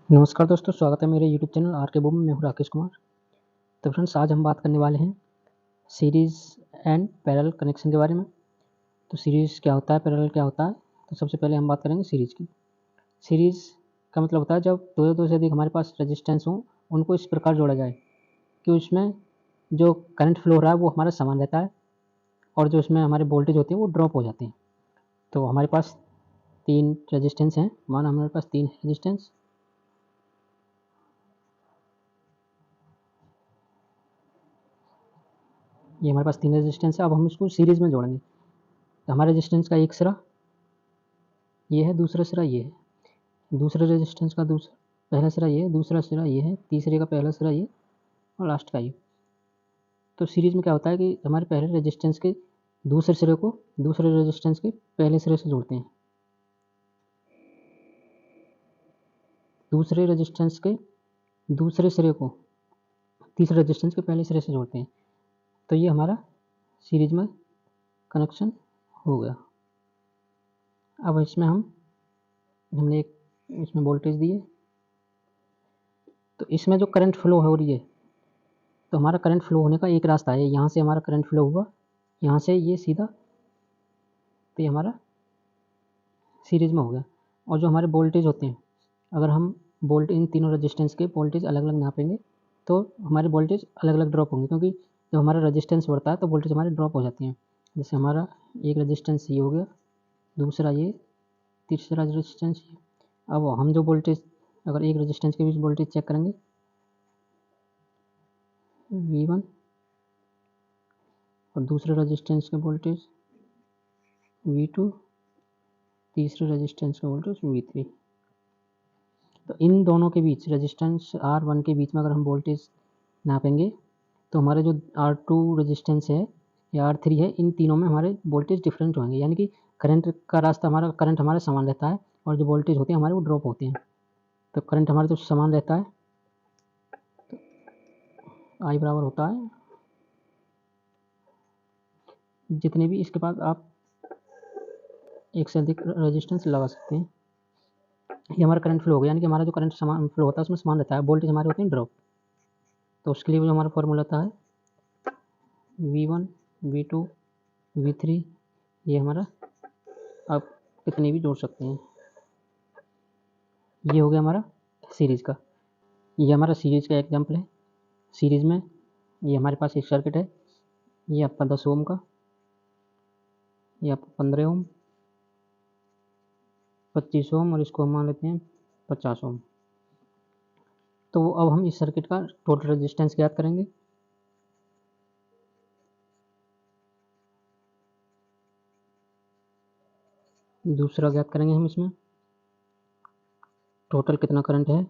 नमस्कार दोस्तों, स्वागत है मेरे यूट्यूब चैनल आर के बूम में। मैं हूँ राकेश कुमार। तो फ्रेंड्स, आज हम बात करने वाले हैं सीरीज़ एंड पैरेलल कनेक्शन के बारे में। तो सीरीज़ क्या होता है, पैरेलल क्या होता है? तो सबसे पहले हम बात करेंगे सीरीज़ की। सीरीज़ का मतलब होता है जब दो से अधिक हमारे पास रेजिस्टेंस हों, उनको इस प्रकार जोड़ा जाए कि उसमें जो करंट फ्लो हो रहा है वो हमारा समान रहता है और जो उसमें हमारे वोल्टेज होते हैं वो ड्रॉप हो जाते हैं। तो हमारे पास 3 रेजिस्टेंस हैं। माना हमारे पास 3 रेजिस्टेंस, ये हमारे पास 3 रेजिस्टेंस है। अब हम इसको सीरीज़ में जोड़ेंगे। तो हमारे रेजिस्टेंस का एक सिरा ये है, दूसरा सिरा ये है, दूसरे रेजिस्टेंस का पहला सिरा ये है, दूसरा सिरा ये है, तीसरे का पहला सिरा ये और लास्ट का ये। तो सीरीज़ में क्या होता है कि हमारे पहले रेजिस्टेंस के दूसरे सिरे को दूसरे रेजिस्टेंस के पहले सिरे से जोड़ते हैं, दूसरे रेजिस्टेंस के दूसरे सिरे को तीसरे रेजिस्टेंस के पहले सिरे से जोड़ते हैं। तो ये हमारा सीरीज में कनेक्शन हो गया। अब इसमें हमने एक इसमें वोल्टेज दिए, तो इसमें जो करंट फ्लो हो रही है, तो हमारा करंट फ्लो होने का एक रास्ता है। यहाँ से हमारा करंट फ्लो हुआ, यहाँ से ये सीधा, तो ये हमारा सीरीज में हो गया। और जो हमारे वोल्टेज होते हैं, अगर हम इन तीनों रेजिस्टेंस के वोल्टेज अलग अलग नापेंगे तो हमारे वोल्टेज अलग अलग ड्रॉप होंगे, क्योंकि जब हमारा रेजिस्टेंस बढ़ता है तो वोल्टेज हमारे ड्रॉप हो जाते हैं। जैसे हमारा एक रेजिस्टेंस ये हो गया, दूसरा ये, तीसरा रेजिस्टेंस ये। अब हम जो वोल्टेज, अगर एक रेजिस्टेंस के बीच वोल्टेज चेक करेंगे, V1, और दूसरे रेजिस्टेंस के वोल्टेज V2, तीसरे रेजिस्टेंस का वोल्टेज V3। तो इन दोनों के बीच, रेजिस्टेंस R1 के बीच में अगर हम वोल्टेज नापेंगे तो हमारे जो R2 रेजिस्टेंस है या R3 है, इन तीनों में हमारे वोल्टेज डिफरेंट होंगे, यानी कि करंट का रास्ता, करंट हमारा समान रहता है और जो वोल्टेज होते हैं हमारे वो ड्रॉप होते हैं। तो करंट हमारा जो समान रहता है, तो I बराबर होता है, जितने भी इसके पास आप एक से अधिक रेजिस्टेंस लगा सकते हैं। ये हमारा करंट फ्लो हो गया, यानी कि हमारा जो करंट समान फ्लो होता है उसमें समान रहता है, वोल्टेज हमारे होते हैं ड्रॉप। तो उसके लिए जो हमारा फॉर्मूला होता है V1, V2, V3, ये हमारा आप कितने भी जोड़ सकते हैं। ये हो गया हमारा सीरीज़ का। ये हमारा सीरीज़ का एग्जाम्पल है। सीरीज़ में ये हमारे पास एक सर्किट है, ये आपका 10 ओम का, ये आपका 15 ओम, 25 ओम, और इसको हम मान लेते हैं 50 ओम। तो अब हम इस सर्किट का टोटल रेजिस्टेंस ज्ञात करेंगे। दूसरा ज्ञात करेंगे हम इसमें टोटल कितना करंट है,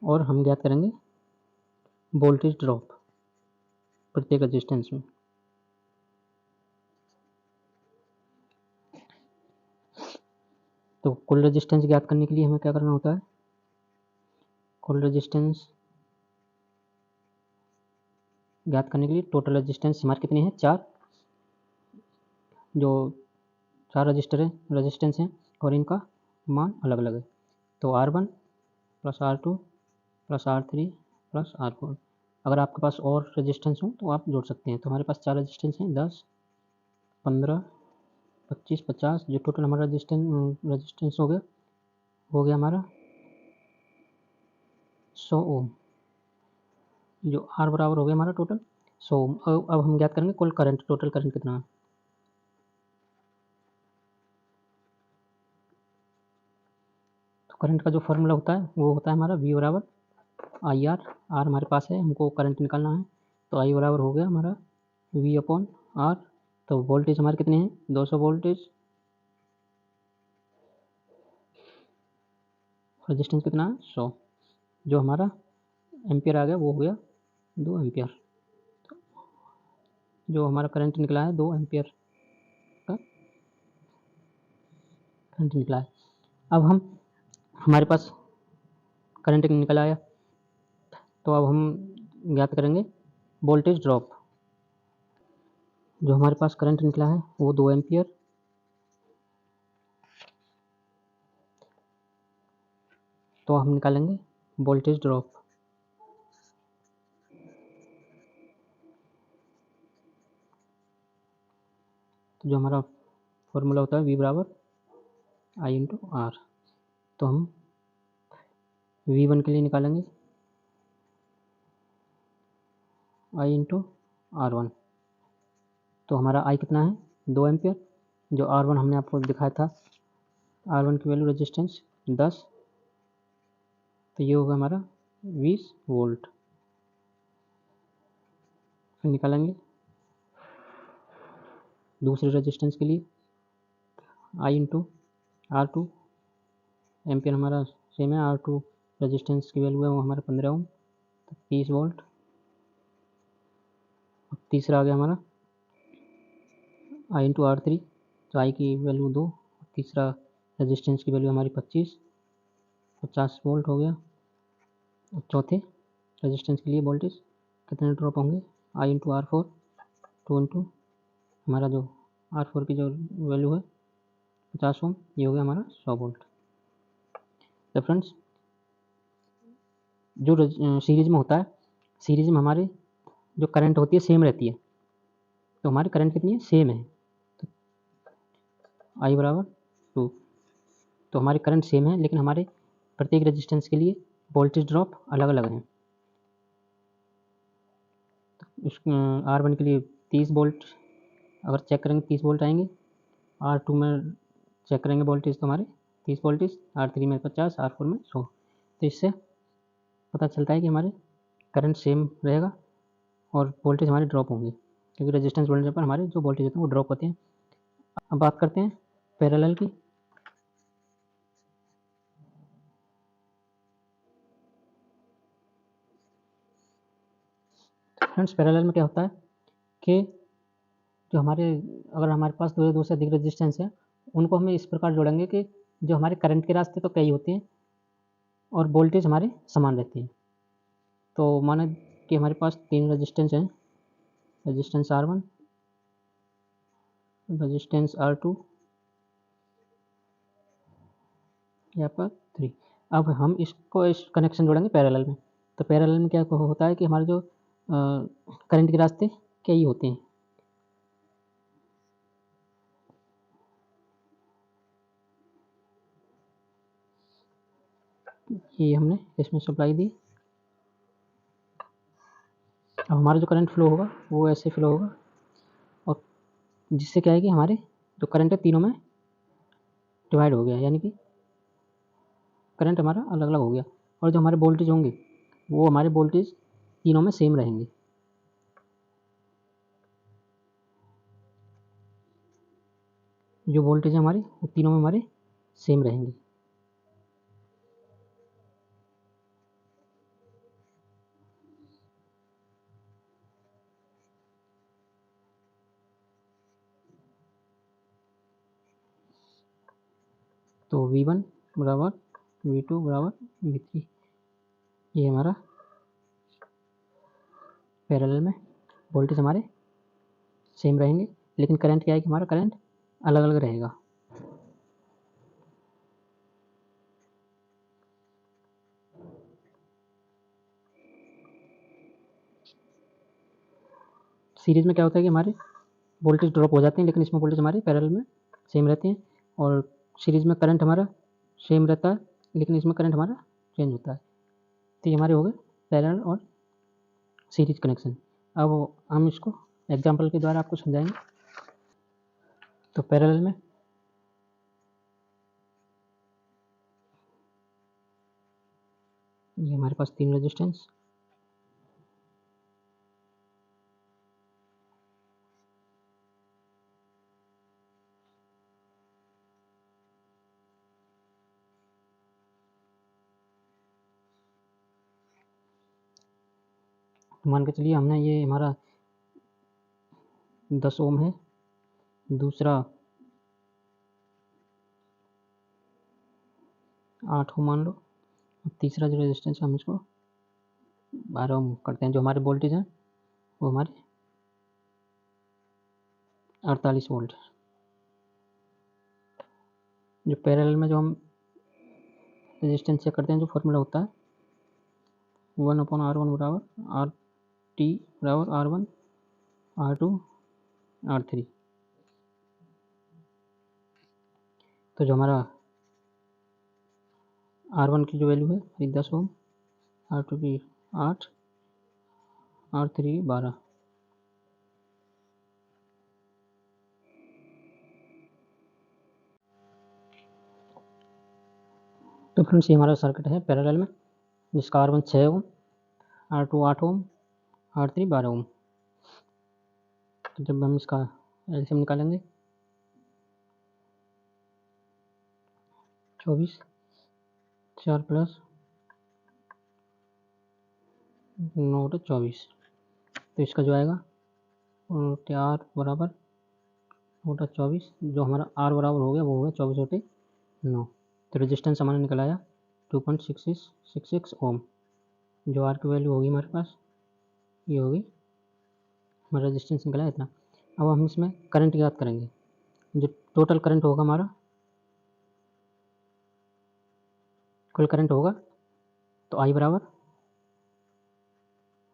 और हम ज्ञात करेंगे वोल्टेज ड्रॉप प्रत्येक रेजिस्टेंस में। तो कुल रेजिस्टेंस ज्ञात करने के लिए हमें क्या करना होता है? कुल रेजिस्टेंस ज्ञात करने के लिए टोटल रेजिस्टेंस हमारे कितने हैं? 4, जो 4 रेजिस्टेंस हैं और इनका मान अलग अलग है। तो R1 plus R2 plus R3 plus R4। अगर आपके पास और रेजिस्टेंस हो तो आप जोड़ सकते हैं। तो हमारे पास 4 रेजिस्टेंस हैं, 10, 15, 25, 50, जो टोटल हमारा रेजिस्टेंस हो गया हमारा 100 ओम, जो R बराबर हो गया हमारा टोटल 100 ओम। अब हम ज्ञात करेंगे कुल करंट, टोटल करंट कितना है। तो करंट का जो फॉर्मूला होता है वो होता है हमारा V बराबर IR। R हमारे पास है, हमको करंट निकालना है, तो I बराबर हो गया हमारा V अपॉन R। तो वोल्टेज हमारे कितने हैं? 200 वोल्टेज, रेजिस्टेंस कितना है? 100। जो हमारा एम्पियर आ गया वो हो गया 2 एम्पियर। जो हमारा करंट निकला है 2 एम्पियर का करंट निकला है। अब हमारे पास करंट निकल आया, तो अब हम ज्ञात करेंगे वोल्टेज ड्रॉप। जो हमारे पास करंट निकला है वो 2 एम्पियर, तो हम निकालेंगे वोल्टेज ड्रॉप। तो जो हमारा फॉर्मूला होता है V बराबर I इंटू आर, तो हम V1 के लिए निकालेंगे I इंटू R1। तो हमारा I कितना है 2 एम्पियर, जो R1 हमने आपको दिखाया था, R1 की वैल्यू रेजिस्टेंस 10, तो ये होगा हमारा 20 वोल्ट। फिर निकालेंगे दूसरे रेजिस्टेंस के लिए I इंटू R2, एम्पियर हमारा सेम है, R2 रेजिस्टेंस की वैल्यू है वो हमारा 15 ओम, तो 30 वोल्ट। तीसरा आ गया हमारा I इंटू R3, तो I की वैल्यू 2, तीसरा रेजिस्टेंस की वैल्यू हमारी 50 वोल्ट हो गया। और चौथे रेजिस्टेंस के लिए वोल्टेज कितने ड्रॉप होंगे I इंटू R4, 2 इंटू हमारा जो R4 की जो वैल्यू है 50 ओम, ये हो गया हमारा 100 वोल्ट। तो फ्रेंड्स जो सीरीज में होता है, सीरीज में हमारे जो करंट होती है सेम रहती है, तो हमारी करंट कितनी है सेम है, तो I बराबर 2, तो हमारी करंट सेम है लेकिन हमारे प्रत्येक रेजिस्टेंस के लिए वोल्टेज ड्रॉप अलग अलग हैं। तो इस R1 के लिए 30 वोल्ट अगर चेक करेंगे 30 वोल्ट आएंगे, R2 में चेक करेंगे वोल्टेज तो हमारे 30 वोल्टेज, R3 में 50, R4 में 100। तो इससे पता चलता है कि हमारे करंट सेम रहेगा और वोल्टेज हमारे ड्रॉप होंगे, क्योंकि रेजिस्टेंस बढ़ने पर हमारे जो वोल्टेज होते हैं वो ड्रॉप होते हैं। अब बात करते हैं पैरेलल की। फ्रेंड्स पैरेलल में क्या होता है कि जो हमारे अगर हमारे पास दो से अधिक रेजिस्टेंस है, उनको हमें इस प्रकार जोड़ेंगे कि जो हमारे करंट के रास्ते तो कई होते हैं और वोल्टेज हमारे समान रहते हैं। तो माना कि हमारे पास 3 रेजिस्टेंस हैं, रेजिस्टेंस R1, रेजिस्टेंस R2, या पर 3। अब हम इसको इस कनेक्शन जोड़ेंगे पैरेलल में। तो पैरेलल में क्या होता है कि हमारे जो करंट के रास्ते कई होते हैं, ये हमने इसमें सप्लाई दी। अब हमारा जो करंट फ्लो होगा वो ऐसे फ्लो होगा, और जिससे क्या है कि हमारे जो करंट है तीनों में डिवाइड हो गया, यानी कि करंट हमारा अलग अलग हो गया, और जो हमारे वोल्टेज होंगे वो हमारे वोल्टेज तीनों में सेम रहेंगे। जो वोल्टेज है हमारे वो तीनों में हमारे सेम रहेंगे। तो V1 बराबर V2 बराबर V3, ये हमारा पैरेलल में वोल्टेज हमारे सेम रहेंगे, लेकिन करंट क्या है कि हमारा करंट अलग अलग रहेगा। सीरीज में क्या होता है कि हमारे वोल्टेज ड्रॉप हो जाते हैं, लेकिन इसमें वोल्टेज हमारे पैरेलल में सेम रहते हैं, और सीरीज में करंट हमारा सेम रहता है लेकिन इसमें करंट हमारा चेंज होता है। तो ये हमारे हो गए पैरेलल और सीरीज कनेक्शन। अब हम इसको एग्जाम्पल के द्वारा आपको समझाएंगे। तो पैरेलल में ये हमारे पास 3 रेजिस्टेंस, मान के चलिए हमने ये हमारा 10 ओम है, दूसरा 8 ओम मान लो, तीसरा जो रेजिस्टेंस हम इसको 12 ओम करते हैं। जो हमारे वोल्टेज हैं वो हमारे 48 वोल्ट। जो पैरेलल में जो हम रेजिस्टेंस चेक करते हैं। जो फॉर्मूला होता है 1/R1 बराबर RT बराबर R1 R2 R3। तो जो हमारा R1 की जो वैल्यू है 10 ओम, R2 की 8, R3 की 12। तो फ्रेंड्स ये हमारा सर्किट है पैरेलल में, जिसका R1 6 ओम, R2 8 ओम, R3 12 ओम। तो जब हम इसका एलसीएम निकालेंगे 24 4 प्लस 9 तो 24। तो इसका जो आएगा R बराबर 24, जो हमारा R बराबर हो गया वो हो गया 24/9। तो रेजिस्टेंस हमारा निकल आया 2.66 ओम। जो R की वैल्यू होगी हमारे पास ये होगी, हमारा रेजिस्टेंस निकला है इतना। अब हम इसमें करंट याद करेंगे। जो टोटल करंट होगा हमारा, कुल करंट होगा तो I बराबर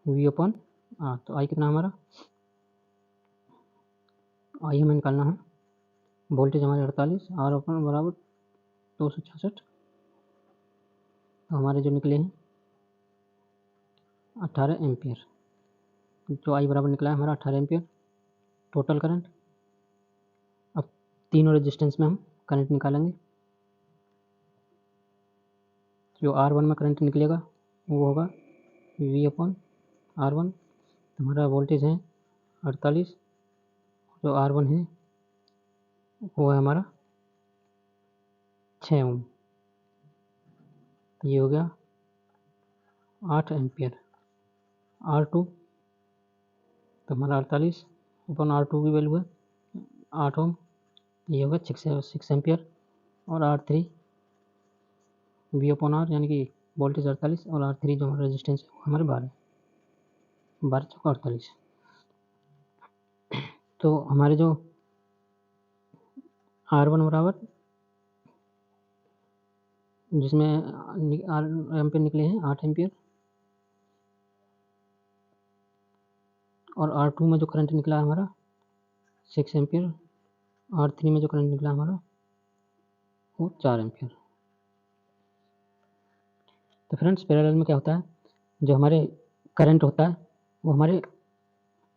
V/R। तो I कितना हमारा, I हमें निकालना है, वोल्टेज हमारे 48, R बराबर 266। तो हमारे जो निकले हैं 18 एम्पियर। जो I बराबर निकला है हमारा 18 एम्पियर टोटल करंट। अब तीनों रेजिस्टेंस में हम करंट निकालेंगे। जो R1 में करंट निकलेगा वो होगा V/R1। हमारा वोल्टेज है 48, जो R1 है वो है हमारा 6 ओम। ये हो गया 8 एम्पियर। R2 तो हमारा 48/R2 की वैल्यू है 8 ओम, ये होगा 6 एम्पियर। और R3 V/R यानी कि वोल्टेज 48 और R3 जो हमारा रेजिस्टेंस है वो हमारे 12 चौका 48। तो हमारे जो R1 बराबर, जिसमें एम्पियर निकले हैं 8 एम्पियर, और R2 में जो करंट निकला है हमारा 6 एम्पियर, R3 में जो करंट निकला हमारा वो 4 एम्पियर। तो फ्रेंड्स पैरेलल में क्या होता है, जो हमारे करंट होता है वो हमारे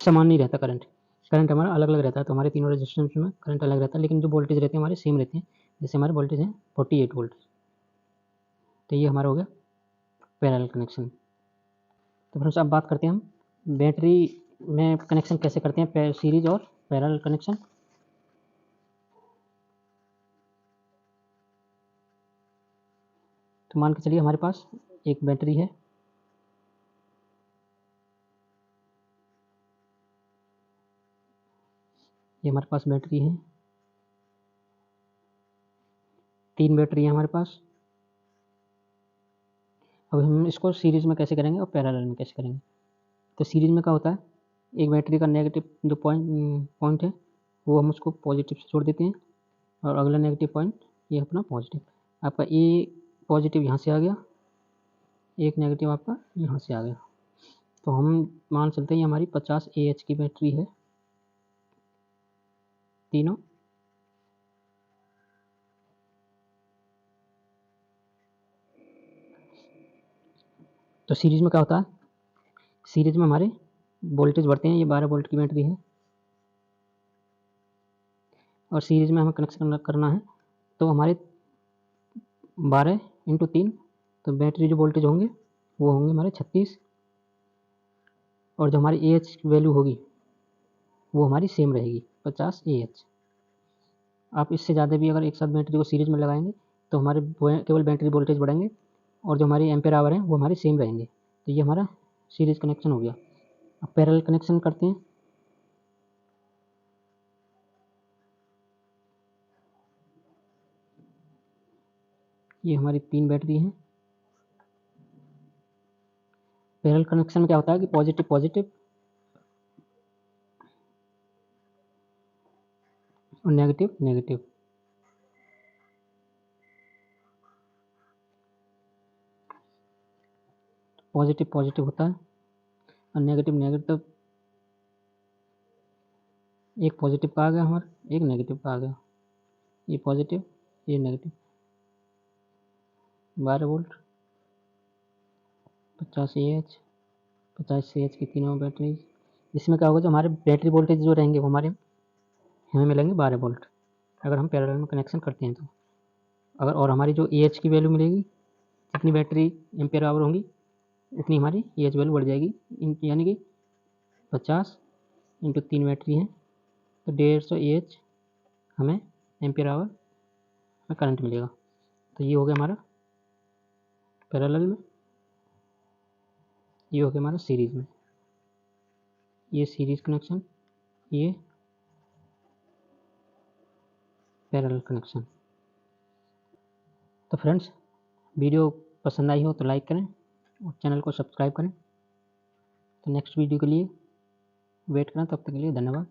समान नहीं रहता। करंट हमारा अलग अलग रहता है। तो हमारे तीनों रेजिस्टेंस में करंट अलग रहता है, लेकिन जो वोल्टेज रहते हैं हमारे सेम रहते हैं। जैसे हमारे वोल्टेज है 48 वोल्ट। तो ये हमारा हो गया पैरेलल कनेक्शन। तो फ्रेंड्स अब बात करते हैं हम बैटरी में कनेक्शन कैसे करते हैं, सीरीज और पैरेलल कनेक्शन। तो मान के चलिए हमारे पास एक बैटरी है, ये हमारे पास बैटरी है, 3 बैटरी है हमारे पास। अब हम इसको सीरीज में कैसे करेंगे और पैरेलल में कैसे करेंगे। तो सीरीज में क्या होता है, एक बैटरी का नेगेटिव जो पॉइंट है वो हम उसको पॉजिटिव से जोड़ देते हैं, और अगला नेगेटिव पॉइंट ये अपना पॉजिटिव। आपका ए पॉजिटिव यहाँ से आ गया, एक नेगेटिव आपका यहाँ से आ गया। तो हम मान चलते हैं ये हमारी 50 AH की बैटरी है तीनों। तो सीरीज में क्या होता है, सीरीज में हमारे वोल्टेज बढ़ते हैं। ये 12 वोल्ट की बैटरी है और सीरीज में हमें कनेक्शन करना है। तो हमारे 12 × 3, तो बैटरी जो वोल्टेज होंगे वो होंगे हमारे 36, और जो हमारी AH वैल्यू होगी वो हमारी सेम रहेगी 50 AH। आप इससे ज़्यादा भी अगर एक साथ बैटरी को सीरीज में लगाएंगे तो हमारे केवल बैटरी वोल्टेज बढ़ेंगे, और जो हमारी एम्पेयर आवर हैं वो हमारे सेम रहेंगे। तो ये हमारा सीरीज कनेक्शन हो गया। अब पैरेलल कनेक्शन करते हैं। ये हमारी 3 बैटरी हैं। पैरेलल कनेक्शन में क्या होता है कि पॉजिटिव पॉजिटिव और नेगेटिव नेगेटिव। पॉजिटिव पॉजिटिव होता है और नेगेटिव नेगेटिव, एक पॉजिटिव का आ गया हमारा, एक नेगेटिव का आ गया, ये पॉजिटिव ये नेगेटिव। 12 वोल्ट 50 AH 50 AH की तीनों बैटरी। इसमें क्या होगा, जो हमारे बैटरी वोल्टेज जो रहेंगे वो हमें मिलेंगे 12 वोल्ट अगर हम पैरेलल में कनेक्शन करते हैं तो। अगर और हमारी जो AH की वैल्यू मिलेगी, जितनी बैटरी एम्पियर आवर होंगी उतनी हमारी AH वैल्यू बढ़ जाएगी, यानी कि 50 इंटू 3 बैटरी हैं तो 150 AH हमें एम्पियर आवर में करंट मिलेगा। तो ये हो गया हमारा पैरेलल में, ये हो गया हमारा सीरीज़ में। ये सीरीज़ कनेक्शन, ये पैरेलल कनेक्शन। तो फ्रेंड्स, वीडियो पसंद आई हो तो लाइक करें और चैनल को सब्सक्राइब करें। तो नेक्स्ट वीडियो के लिए वेट करें, तब तक के लिए धन्यवाद।